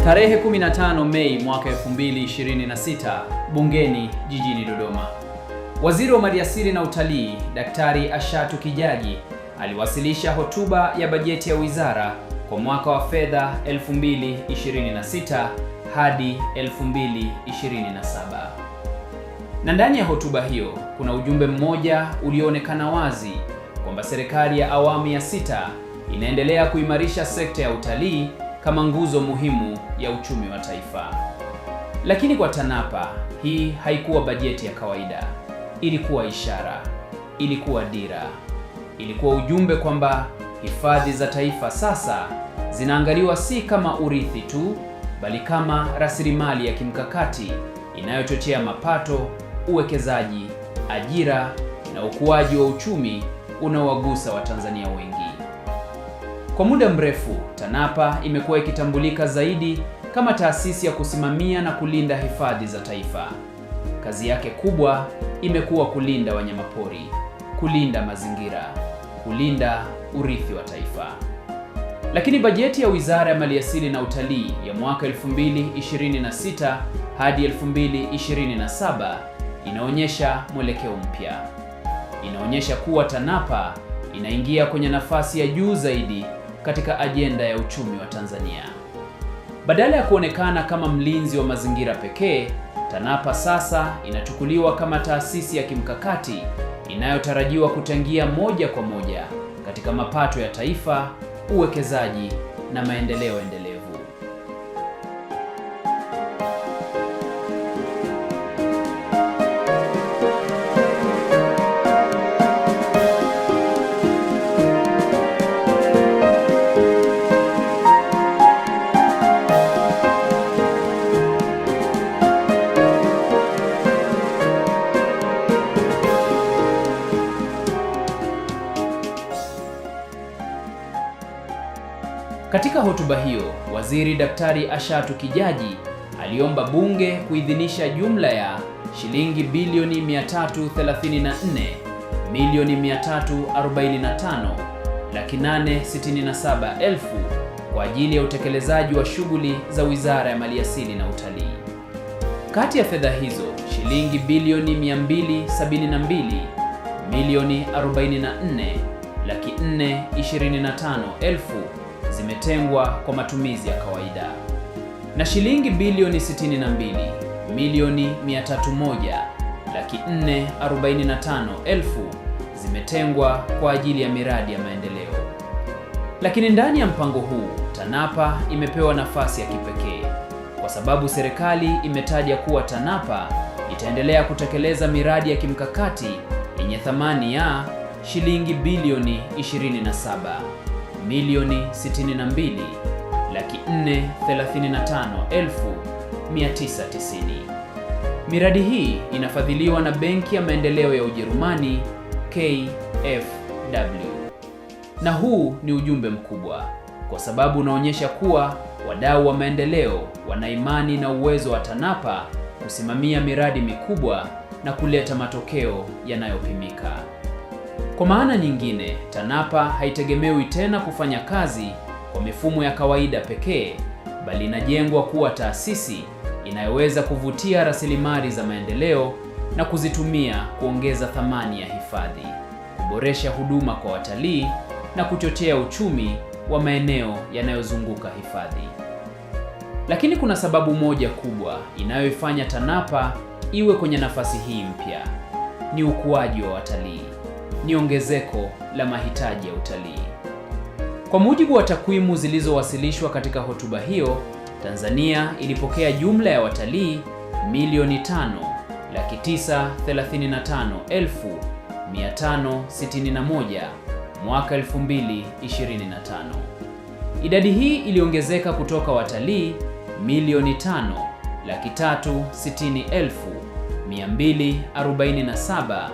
Tarehe 15 Mei mwaka 2026 bungeni jijini Dodoma. Waziri wa Maliasili na Utalii, Daktari Ashatu Kijaji aliwasilisha hotuba ya bajeti ya wizara kwa mwaka wa fedha 2026 hadi 2027. Na ndani ya hotuba hiyo kuna ujumbe mmoja ulioonekana wazi kwamba serikali ya awamu ya 6 inaendelea kuimarisha sekta ya utalii kama nguzo muhimu ya uchumi wa taifa. Lakini kwa TANAPA hii haikuwa bajeti ya kawaida. Ilikuwa ishara, ilikuwa dira, ilikuwa ujumbe kwamba hifadhi za taifa sasa zinaangaliwa si kama urithi tu, bali kama rasilimali ya kimkakati inayochochea mapato, uwekezaji, ajira na ukuaji wa uchumi unaowagusa Watanzania wengi. Kwa muda mrefu, TANAPA imekuwa ikitambulika zaidi kama taasisi ya kusimamia na kulinda hifadhi za taifa. Kazi yake kubwa imekuwa kulinda wanyamapori, kulinda mazingira, kulinda urithi wa taifa. Lakini bajeti ya Wizara ya Maliasili na Utalii ya mwaka 2026 hadi 2027 inaonyesha mwelekeo mpya. Inaonyesha kuwa TANAPA inaingia kwenye nafasi ya juu zaidi katika ajenda ya uchumi wa Tanzania. Badala ya kuonekana kama mlinzi wa mazingira pekee, TANAPA sasa inachukuliwa kama taasisi ya kimkakati inayotarajiwa kuchangia moja kwa moja katika mapato ya taifa, uwekezaji na maendeleo endelevu. Katika hotuba hiyo, Waziri Daktari Ashatu Kijaji aliomba Bunge kuidhinisha jumla ya shilingi bilioni 334 milioni 345 laki 867 elfu kwa ajili ya utekelezaji wa shughuli za Wizara ya Maliasili na Utalii. Kati ya fedha hizo, shilingi bilioni 272 milioni 44 laki 425 elfu zimetengwa kwa matumizi ya kawaida na shilingi bilioni 62 milioni 301 laki 445 elfu zimetengwa kwa ajili ya miradi ya maendeleo. Lakini ndani ya mpango huu, TANAPA imepewa nafasi ya kipekee kwa sababu serikali imetaja kuwa TANAPA itaendelea kutekeleza miradi ya kimkakati yenye thamani ya shilingi bilioni 27 milioni 62 laki 435 elfu 990. Miradi hii inafadhiliwa na Benki ya Maendeleo ya Ujerumani KfW. Na huu ni ujumbe mkubwa kwa sababu unaonyesha kuwa wadau wa maendeleo wana imani na uwezo wa TANAPA kusimamia miradi mikubwa na kuleta matokeo yanayopimika. Kwa maana nyingine, TANAPA haitegemewi tena kufanya kazi kwa mifumo ya kawaida pekee, bali inajengwa kuwa taasisi inayoweza kuvutia rasilimali za maendeleo na kuzitumia kuongeza thamani ya hifadhi, kuboresha huduma kwa watalii na kuchochea uchumi wa maeneo yanayozunguka hifadhi. Lakini kuna sababu moja kubwa inayoifanya TANAPA iwe kwenye nafasi hii mpya. Ni ukuaji wa watalii. Ni ongezeko la mahitaji ya utalii. Kwa mujibu wa takwimu zilizowasilishwa katika hotuba hiyo, Tanzania ilipokea jumla ya watalii milioni 5,935,561 mwaka 2025. Idadi hii iliongezeka kutoka watalii milioni 5,360,247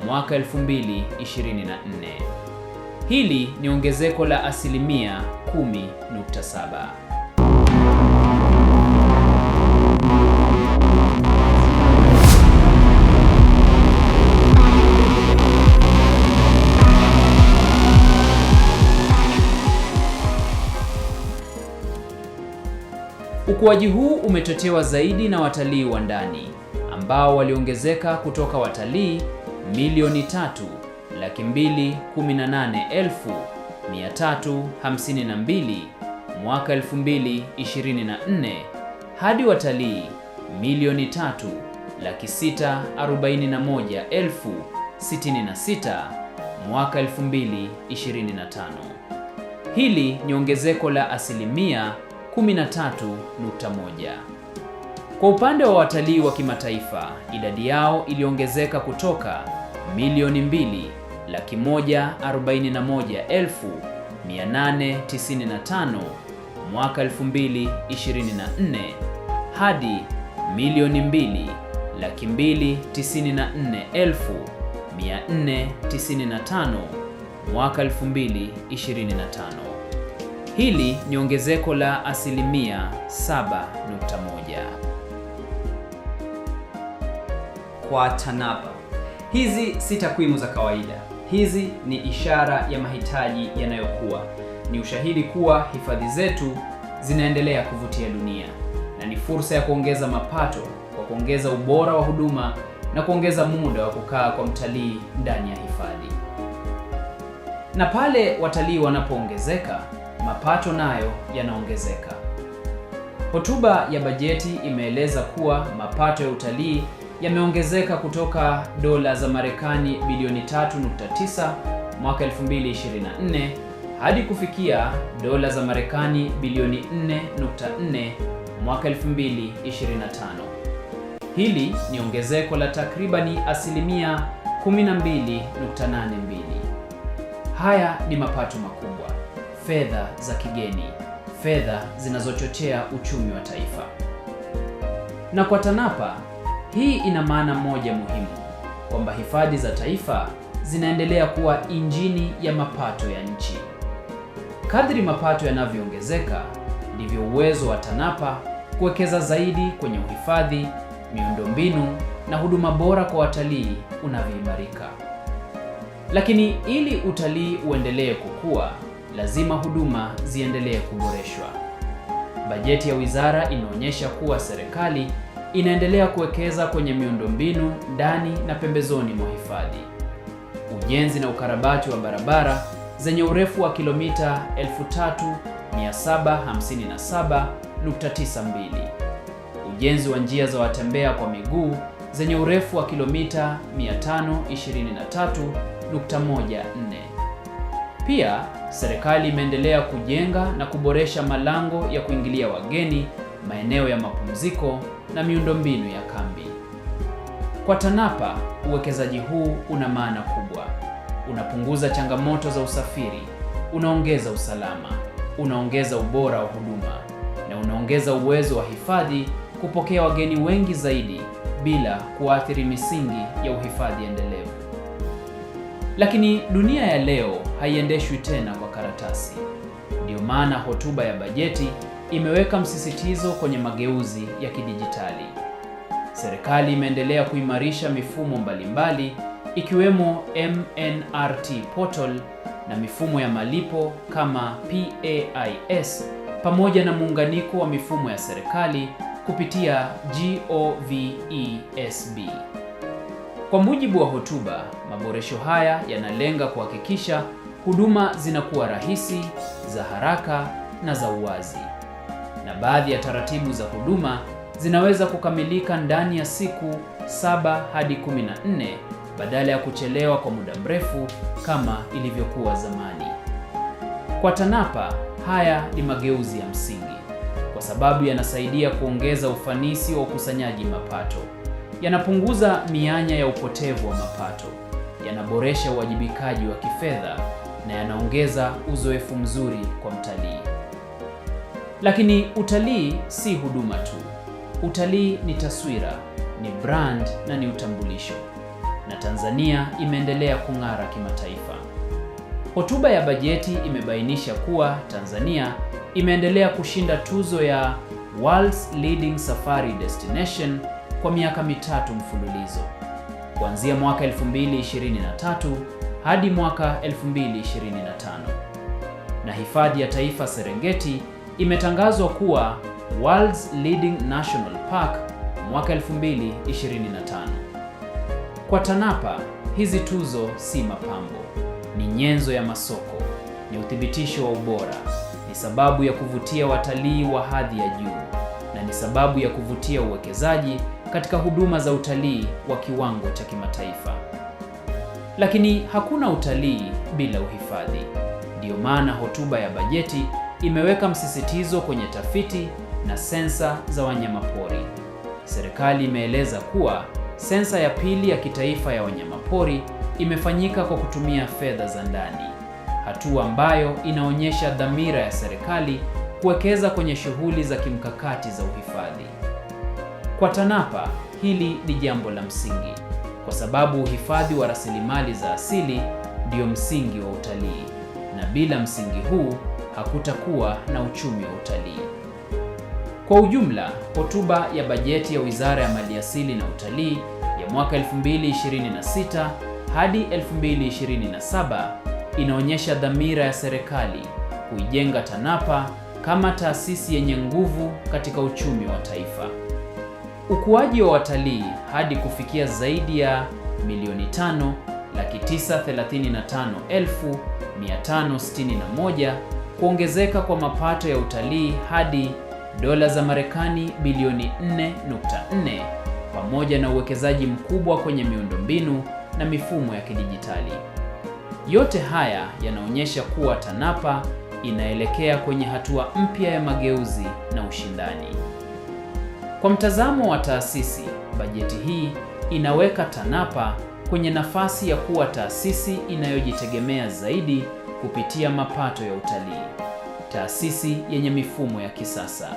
mwaka 2024. Hili ni ongezeko la asilimia 10.7. Ukuaji huu umechochewa zaidi na watalii wa ndani ambao waliongezeka kutoka watalii milioni 3,218,352 mwaka 2024 hadi watalii milioni 3,641,066 mwaka 2025. Hili ni ongezeko la asilimia 13.1. Kwa upande wa watalii wa kimataifa, idadi yao iliongezeka kutoka milioni 2,141,895 mwaka 2024 hadi milioni 2,294,495 mwaka 2025. Hili ni ongezeko la asilimia 7.1. Kwa TANAPA, hizi si takwimu za kawaida. Hizi ni ishara ya mahitaji yanayokuwa. Ni ushahidi kuwa hifadhi zetu zinaendelea kuvutia dunia, na ni fursa ya kuongeza mapato kwa kuongeza ubora wa huduma na kuongeza muda wa kukaa kwa mtalii ndani ya hifadhi. Na pale watalii wanapoongezeka, mapato nayo yanaongezeka. Hotuba ya bajeti imeeleza kuwa mapato ya utalii yameongezeka kutoka dola za Marekani bilioni 3.9 mwaka 2024 hadi kufikia dola za Marekani bilioni 4.4 mwaka 2025. Hili ni ongezeko la takribani asilimia 12.82. Haya ni mapato makubwa, fedha za kigeni, fedha zinazochochea uchumi wa taifa. Na kwa TANAPA, hii ina maana moja muhimu, kwamba hifadhi za taifa zinaendelea kuwa injini ya mapato ya nchi. Kadri mapato yanavyoongezeka, ndivyo uwezo wa TANAPA kuwekeza zaidi kwenye uhifadhi, miundombinu na huduma bora kwa watalii unavyoimarika. Lakini ili utalii uendelee kukua, lazima huduma ziendelee kuboreshwa. Bajeti ya wizara inaonyesha kuwa serikali inaendelea kuwekeza kwenye miundombinu ndani na pembezoni mwa hifadhi. Ujenzi na ukarabati wa barabara zenye urefu wa kilomita 3,757.92. Ujenzi wa njia za watembea kwa miguu zenye urefu wa kilomita 523.14. Pia, serikali imeendelea kujenga na kuboresha malango ya kuingilia wageni, maeneo ya mapumziko na miundombinu ya kambi. Kwa TANAPA, uwekezaji huu una maana kubwa. Unapunguza changamoto za usafiri, unaongeza usalama, unaongeza ubora wa huduma na unaongeza uwezo wa hifadhi kupokea wageni wengi zaidi bila kuathiri misingi ya uhifadhi endelevu. Lakini dunia ya leo haiendeshwi tena kwa karatasi. Ndio maana hotuba ya bajeti imeweka msisitizo kwenye mageuzi ya kidijitali. Serikali imeendelea kuimarisha mifumo mbalimbali ikiwemo MNRT portal na mifumo ya malipo kama PAIS pamoja na muunganiko wa mifumo ya serikali kupitia GOVESB. Kwa mujibu wa hotuba, maboresho haya yanalenga kuhakikisha huduma zinakuwa rahisi, za haraka na za uwazi. Na baadhi ya taratibu za huduma zinaweza kukamilika ndani ya siku 7 hadi 14 badala ya kuchelewa kwa muda mrefu kama ilivyokuwa zamani. Kwa TANAPA, haya ni mageuzi ya msingi kwa sababu yanasaidia kuongeza ufanisi wa ukusanyaji mapato, yanapunguza mianya ya upotevu wa mapato, yanaboresha uwajibikaji wa kifedha na yanaongeza uzoefu mzuri kwa mtalii. Lakini utalii si huduma tu. Utalii ni taswira, ni brand na ni utambulisho. Na Tanzania imeendelea kung'ara kimataifa. Hotuba ya bajeti imebainisha kuwa Tanzania imeendelea kushinda tuzo ya World's Leading Safari Destination kwa miaka 3 mfululizo, kuanzia mwaka 2023 hadi mwaka 2025. Na hifadhi ya taifa Serengeti imetangazwa kuwa World's Leading National Park mwaka 2025. Kwa TANAPA, hizi tuzo si mapambo, ni nyenzo ya masoko, ni uthibitisho wa ubora, ni sababu ya kuvutia watalii wa hadhi ya juu, na ni sababu ya kuvutia uwekezaji katika huduma za utalii wa kiwango cha kimataifa. Lakini hakuna utalii bila uhifadhi. Ndiyo maana hotuba ya bajeti imeweka msisitizo kwenye tafiti na sensa za wanyamapori. Serikali imeeleza kuwa sensa ya pili ya kitaifa ya wanyamapori imefanyika kwa kutumia fedha za ndani, hatua ambayo inaonyesha dhamira ya serikali kuwekeza kwenye shughuli za kimkakati za uhifadhi. Kwa TANAPA, hili ni jambo la msingi, kwa sababu uhifadhi wa rasilimali za asili ndio msingi wa utalii, na bila msingi huu hakutakuwa na uchumi wa utalii. Kwa ujumla, hotuba ya bajeti ya Wizara ya Maliasili na Utalii ya mwaka 2026 hadi 2027 inaonyesha dhamira ya serikali kuijenga TANAPA kama taasisi yenye nguvu katika uchumi wa taifa. Ukuaji wa watalii hadi kufikia zaidi ya 5,935,561, kuongezeka kwa mapato ya utalii hadi dola za Marekani bilioni 4.4, pamoja na uwekezaji mkubwa kwenye miundombinu na mifumo ya kidijitali. Yote haya yanaonyesha kuwa TANAPA inaelekea kwenye hatua mpya ya mageuzi na ushindani. Kwa mtazamo wa taasisi, bajeti hii inaweka TANAPA kwenye nafasi ya kuwa taasisi inayojitegemea zaidi kupitia mapato ya utalii, taasisi yenye mifumo ya kisasa,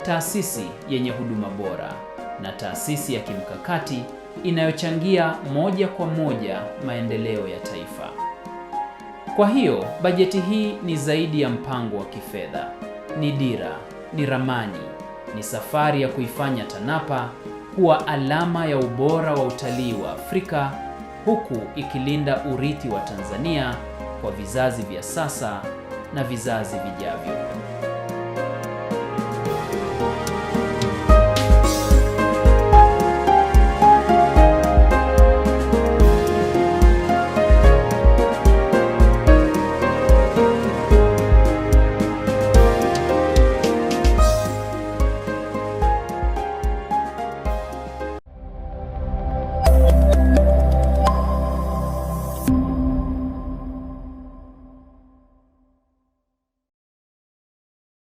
taasisi yenye huduma bora, na taasisi ya kimkakati inayochangia moja kwa moja maendeleo ya taifa. Kwa hiyo, bajeti hii ni zaidi ya mpango wa kifedha, ni dira, ni ramani, ni safari ya kuifanya TANAPA kuwa alama ya ubora wa utalii wa Afrika, huku ikilinda urithi wa Tanzania kwa vizazi vya sasa na vizazi vijavyo.